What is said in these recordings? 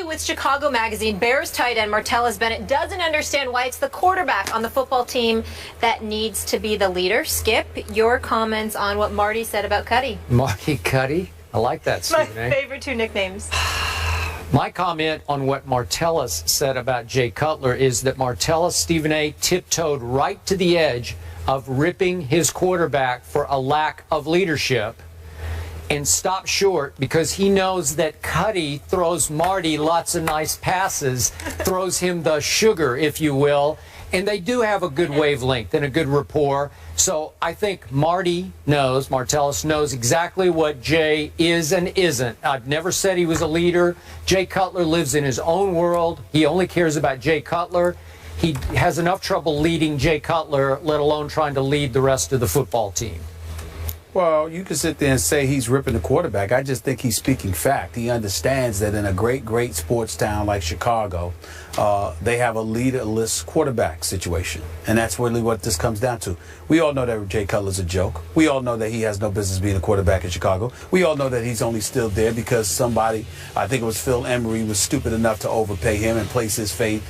with Chicago Magazine, Bears tight end Martellus Bennett doesn't understand why it's the quarterback on the football team that needs to be the leader. Skip, your comments on what Marty said about Cuddy. Marty Cuddy? I like that, Stephen. My favorite two nicknames. My comment on what Martellus said about Jay Cutler is that Martellus, Stephen A., tiptoed right to the edge of ripping his quarterback for a lack of leadership and stopped short because he knows that Cuddy throws Marty lots of nice passes, throws him the sugar, if you will, and they do have a good wavelength and a good rapport. So I think Martellus knows exactly what Jay is and isn't. I've never said he was a leader. Jay Cutler lives in his own world. He only cares about Jay Cutler. He has enough trouble leading Jay Cutler, let alone trying to lead the rest of the football team. Well, you can sit there and say he's ripping the quarterback. I just think he's speaking fact. He understands that in a great sports town like Chicago, they have a leaderless quarterback situation. And that's really what this comes down to. We all know that Jay Cutler's a joke. We all know that he has no business being a quarterback in Chicago. We all know that he's only still there because somebody, I think it was Phil Emery, was stupid enough to overpay him and place his faith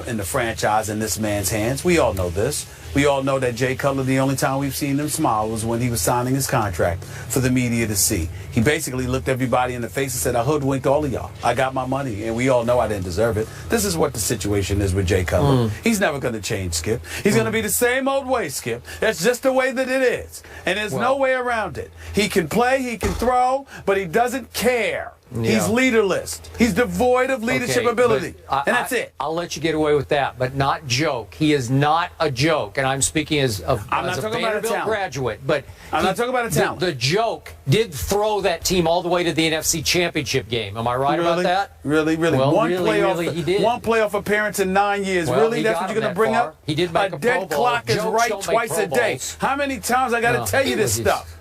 in the franchise in this man's hands. We all know this. We all know that Jay Cutler, the only time we've seen him smile was when he was signing his contract for the media to see. He basically looked everybody in the face and said, I hoodwinked all of y'all. I got my money, and we all know I didn't deserve it. This is what the situation is with Jay Cutler. He's never going to change, Skip. He's going to be the same old way, Skip. That's just the way that it is, and there's no way around it. He can play, he can throw, but he doesn't care. Yeah. He's leaderless. He's devoid of leadership ability. And that's it. I'll let you get away with that, but not joke. He is not a joke. And I'm speaking as a Vanderbilt graduate. But I'm not talking about a talent. The joke did throw that team all the way to the NFC Championship game. Am I right about that? Really? Well, one he did. One playoff appearance in 9 years. Well, really? That's what you're going to bring up? He did make a dead clock is right twice a day. How many times I got to tell you this stuff?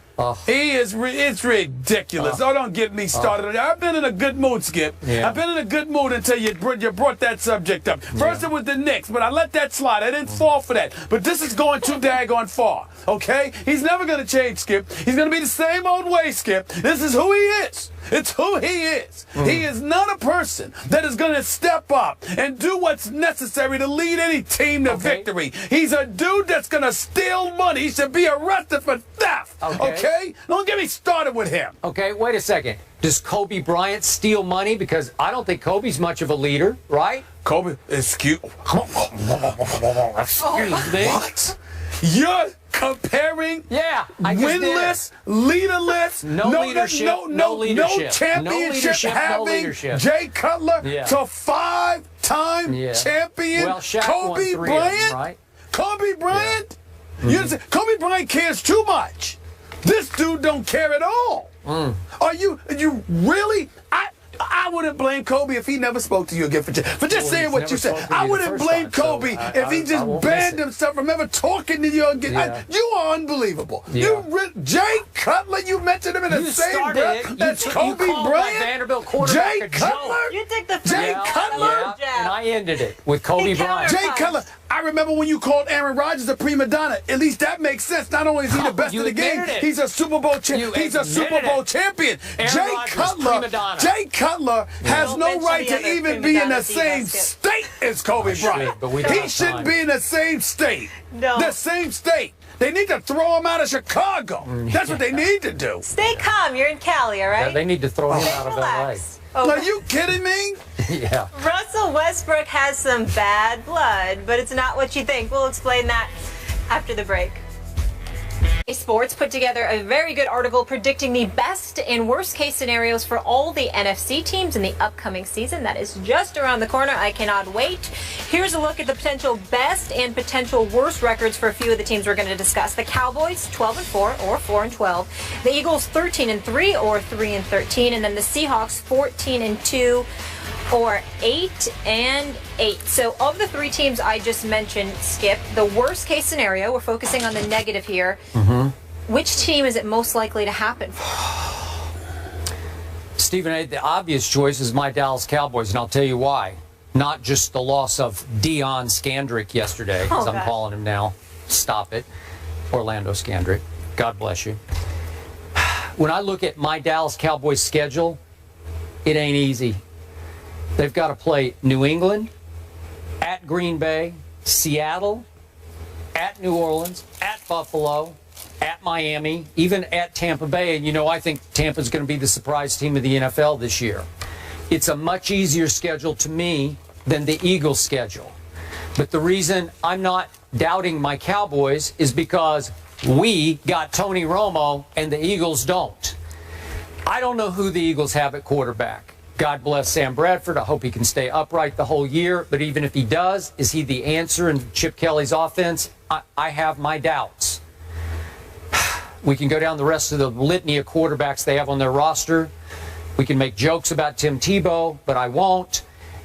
It's ridiculous. Don't get me started. I've been in a good mood, Skip. Yeah. I've been in a good mood until you brought that subject up. First it was the Knicks, but I let that slide. I didn't fall for that. But this is going too daggone far, okay? He's never going to change, Skip. He's going to be the same old way, Skip. This is who he is. It's who he is. He is not a person that is going to step up and do what's necessary to lead any team to victory. He's a dude that's going to steal money. He should be arrested for theft. Okay? Don't get me started with him. Okay, wait a second. Does Kobe Bryant steal money? Because I don't think Kobe's much of a leader, right? Kobe, excuse me. What? You're comparing winless, leaderless, no leadership, no championship having Jay Cutler to five-time champion Kobe Bryant? Right? Kobe Bryant? You understand? Kobe Bryant cares too much. This dude don't care at all. Are you really? I wouldn't blame Kobe if he never spoke to you again for just saying what you said. I wouldn't blame Kobe if he just banned himself from ever talking to you again. You are unbelievable. Jay Cutler, you mentioned him in the same breath. That's Kobe Bryant. Jay Cutler. You take the Jay Cutler. And I ended it with Kobe Bryant. Jay Cutler. I remember when you called Aaron Rodgers a prima donna. At least that makes sense. Not only is he the best in the game, he's a Super Bowl champion. He's a Super Bowl champion. Jay Cutler has no right to even be in the same state as Kobe Bryant. He shouldn't be in the same state. The same state. They need to throw him out of Chicago. That's what they need to do. Stay calm. You're in Cali, all right? Yeah, they need to throw him out of LA. Are you kidding me? Yeah. Russell Westbrook has some bad blood, but it's not what you think. We'll explain that after the break. Sports put together a very good article predicting the best and worst case scenarios for all the NFC teams in the upcoming season. That is just around the corner. I cannot wait. Here's a look at the potential best and potential worst records for a few of the teams we're going to discuss. The Cowboys 12-4 or 4-12. The Eagles 13-3 or 3-13, and then the Seahawks 14-2 or 8-8. So of the three teams I just mentioned, Skip, the worst case scenario, we're focusing on the negative here. Which team is it most likely to happen for? Stephen A., the obvious choice is my Dallas Cowboys, and I'll tell you why. Not just the loss of Deion Scandrick yesterday, as I'm calling him now. Stop it. Orlando Scandrick. God bless you. When I look at my Dallas Cowboys schedule, it ain't easy. They've got to play New England, at Green Bay, Seattle, at New Orleans, at Buffalo, at Miami, even at Tampa Bay. And, I think Tampa's going to be the surprise team of the NFL this year. It's a much easier schedule to me than the Eagles' schedule. But the reason I'm not doubting my Cowboys is because we got Tony Romo and the Eagles don't. I don't know who the Eagles have at quarterback. God bless Sam Bradford. I hope he can stay upright the whole year. But even if he does, is he the answer in Chip Kelly's offense? I have my doubts. We can go down the rest of the litany of quarterbacks they have on their roster. We can make jokes about Tim Tebow, but I won't.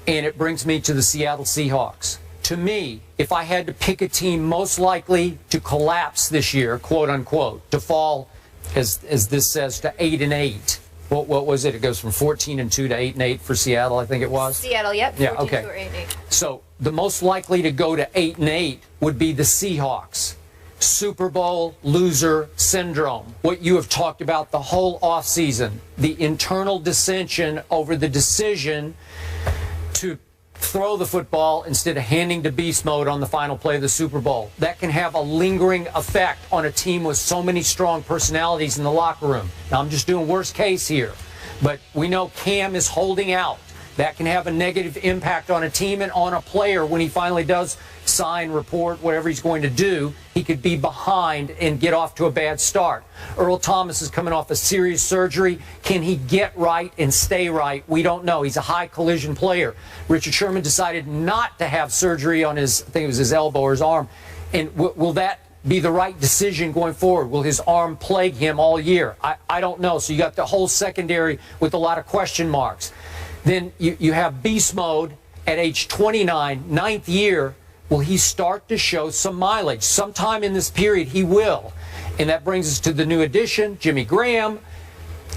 And it brings me to the Seattle Seahawks. To me, if I had to pick a team most likely to collapse this year, quote unquote, to fall, as this says, to 8-8. What was it? It goes from 14-2 to 8-8 for Seattle, I think it was. Seattle, yep. Yeah, okay. 14-2 or 8-8. So the most likely to go to 8-8 would be the Seahawks. Super Bowl loser syndrome. What you have talked about the whole offseason. The internal dissension over the decision to throw the football instead of handing to beast mode on the final play of the Super Bowl. That can have a lingering effect on a team with so many strong personalities in the locker room. Now, I'm just doing worst case here, but we know Cam is holding out. That can have a negative impact on a team and on a player when he finally does sign, report, whatever he's going to do. He could be behind and get off to a bad start. Earl Thomas is coming off a serious surgery. Can he get right and stay right? We don't know. He's a high collision player. Richard Sherman decided not to have surgery on his, I think it was his elbow or his arm. And will that be the right decision going forward? Will his arm plague him all year? I don't know. So you got the whole secondary with a lot of question marks. Then you have beast mode at age 29, 9th year. Will he start to show some mileage? Sometime in this period, he will. And that brings us to the new addition, Jimmy Graham.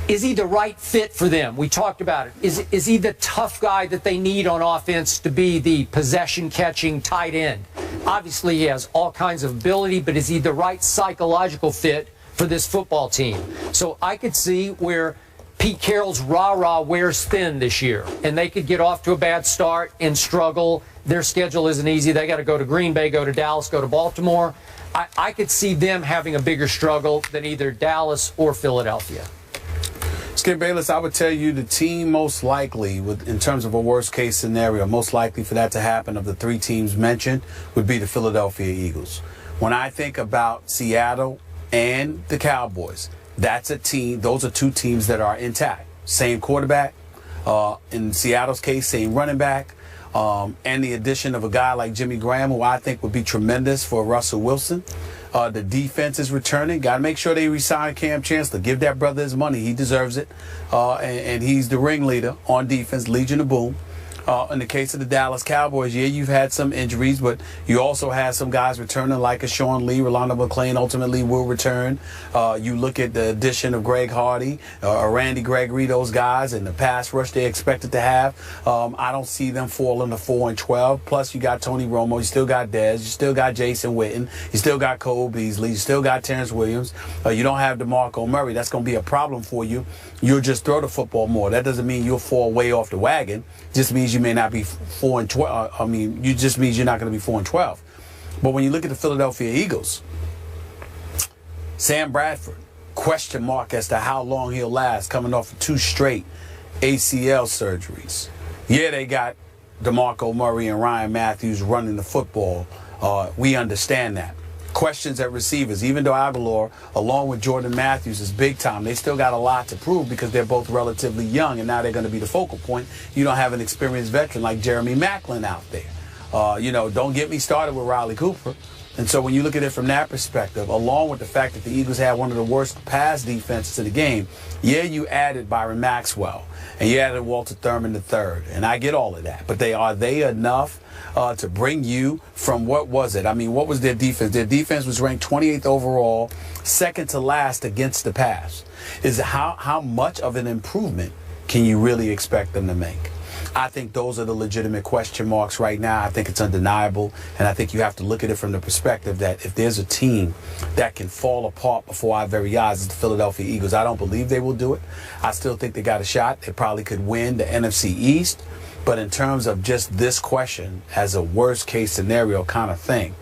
Is he the right fit for them? We talked about it. Is he the tough guy that they need on offense to be the possession-catching tight end? Obviously, he has all kinds of ability, but is he the right psychological fit for this football team? So I could see where Pete Carroll's rah-rah wears thin this year, and they could get off to a bad start and struggle. Their schedule isn't easy. They got to go to Green Bay, go to Dallas, go to Baltimore. I could see them having a bigger struggle than either Dallas or Philadelphia. Skip Bayless, I would tell you the team most likely, in terms of a worst-case scenario, most likely for that to happen of the three teams mentioned would be the Philadelphia Eagles. When I think about Seattle and the Cowboys, that's a team. Those are two teams that are intact. Same quarterback. In Seattle's case, same running back. And the addition of a guy like Jimmy Graham, who I think would be tremendous for Russell Wilson. The defense is returning. Got to make sure they re-sign Cam Chancellor. Give that brother his money. He deserves it. And he's the ringleader on defense, Legion of Boom. In the case of the Dallas Cowboys, yeah, you've had some injuries, but you also had some guys returning like a Sean Lee. Rolando McClain ultimately will return. You look at the addition of Greg Hardy, Randy Gregory, those guys, and the pass rush they expected to have. I don't see them falling to 4-12. Plus, you got Tony Romo. You still got Dez. You still got Jason Witten. You still got Cole Beasley. You still got Terrence Williams. You don't have DeMarco Murray. That's going to be a problem for you. You'll just throw the football more. That doesn't mean you'll fall way off the wagon. Just means you may not be 4-12. You just means you're not going to be 4-12. But when you look at the Philadelphia Eagles, Sam Bradford, question mark as to how long he'll last, coming off of 2 straight ACL surgeries. Yeah, they got DeMarco Murray and Ryan Matthews running the football. We understand that. Questions at receivers, even though Aguilar, along with Jordan Matthews, is big time, they still got a lot to prove because they're both relatively young, and now they're going to be the focal point. You don't have an experienced veteran like Jeremy Maclin out there. Don't get me started with Riley Cooper. And so when you look at it from that perspective, along with the fact that the Eagles had one of the worst pass defenses in the game, yeah, you added Byron Maxwell, and you added Walter Thurman III, and I get all of that. But are they enough to bring you from, what was it? I mean, what was their defense? Their defense was ranked 28th overall, second to last against the pass. How much of an improvement can you really expect them to make? I think those are the legitimate question marks right now. I think it's undeniable, and I think you have to look at it from the perspective that if there's a team that can fall apart before our very eyes, it's the Philadelphia Eagles. I don't believe they will do it. I still think they got a shot. They probably could win the NFC East, But in terms of just this question as a worst case scenario kind of thing,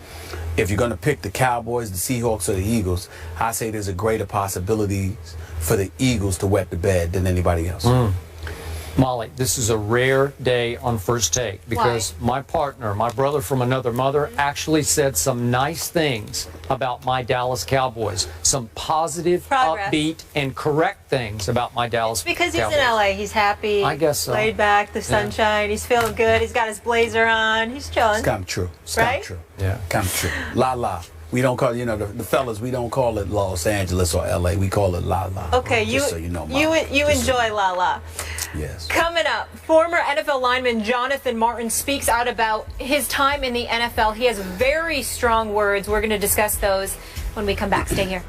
if you're going to pick the Cowboys, the Seahawks, or the Eagles, I say there's a greater possibility for the Eagles to wet the bed than anybody else. Molly, this is a rare day on First Take because my partner, my brother from another mother, actually said some nice things about my Dallas Cowboys. Some positive, upbeat, and correct things about my Dallas Cowboys. Because he's in LA. He's happy. I guess so. Laid back, the sunshine. He's feeling good. He's got his blazer on. He's chilling. It's kind of true. It's right? kind of true. Yeah. Kind of true. La la. We don't call, the fellas, we don't call it Los Angeles or LA. We call it la la. Okay, just so you know, you enjoy la la. Yes. Coming up, former NFL lineman Jonathan Martin speaks out about his time in the NFL. He has very strong words. We're going to discuss those when we come back. Stay here.